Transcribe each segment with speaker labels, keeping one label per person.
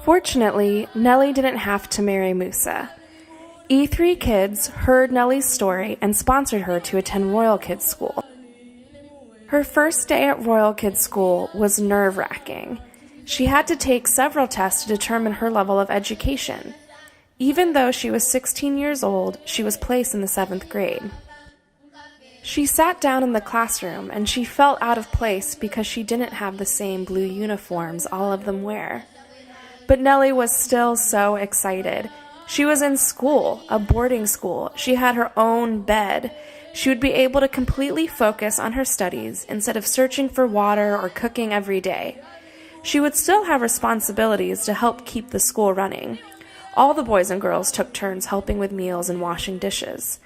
Speaker 1: Fortunately, Nellie didn't have to marry Musa. E3 Kids heard Nellie's story and sponsored her to attend Royal Kids School. Her first day at Royal Kids School was nerve-wracking. She had to take several tests to determine her level of education. Even though she was 16 years old, she was placed in the 7th grade. She sat down in the classroom and she felt out of place because she didn't have the same blue uniforms all of them wear. But Nellie was still so excited. She was in school, a boarding school. She had her own bed. She would be able to completely focus on her studies instead of searching for water or cooking every day. She would still have responsibilities to help keep the school running. All the boys and girls took turns helping with meals and washing dishes.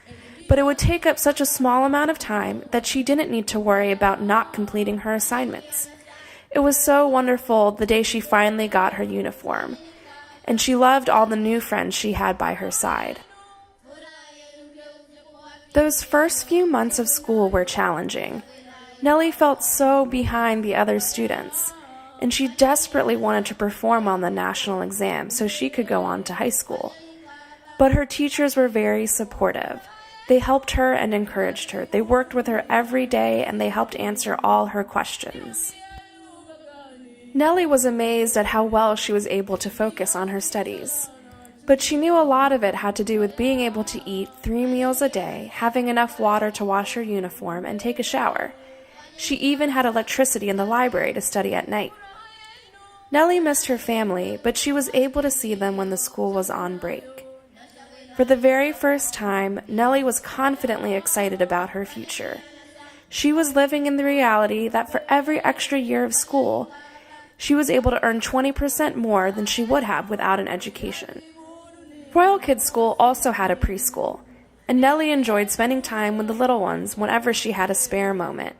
Speaker 1: But it would take up such a small amount of time that she didn't need to worry about not completing her assignments. It was so wonderful the day she finally got her uniform, and she loved all the new friends she had by her side. Those first few months of school were challenging. Nellie felt so behind the other students, and she desperately wanted to perform on the national exam so she could go on to high school. But her teachers were very supportive. They helped her and encouraged her. They worked with her every day, and they helped answer all her questions. Nellie was amazed at how well she was able to focus on her studies. But she knew a lot of it had to do with being able to eat 3 meals a day, having enough water to wash her uniform, and take a shower. She even had electricity in the library to study at night. Nellie missed her family, but she was able to see them when the school was on break. For the very first time, Nellie was confidently excited about her future. She was living in the reality that for every extra year of school, she was able to earn 20% more than she would have without an education. Royal Kids School also had a preschool, and Nellie enjoyed spending time with the little ones whenever she had a spare moment.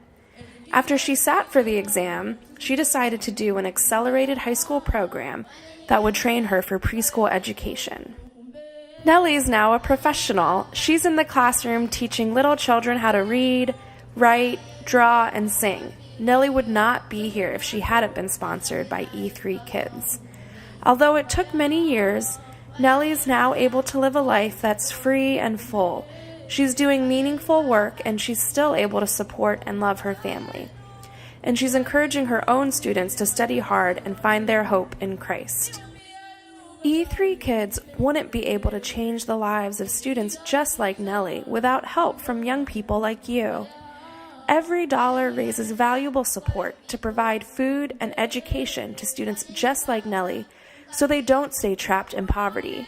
Speaker 1: After she sat for the exam, she decided to do an accelerated high school program that would train her for preschool education. Nellie's now a professional. She's in the classroom teaching little children how to read, write, draw, and sing. Nellie would not be here if she hadn't been sponsored by E3 Kids. Although it took many years, Nellie's now able to live a life that's free and full. She's doing meaningful work, and she's still able to support and love her family. And she's encouraging her own students to study hard and find their hope in Christ. E3 Kids wouldn't be able to change the lives of students just like Nellie without help from young people like you. Every dollar raises valuable support to provide food and education to students just like Nellie so they don't stay trapped in poverty.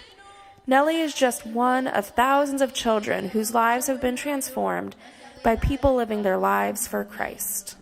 Speaker 1: Nellie is just one of thousands of children whose lives have been transformed by people living their lives for Christ.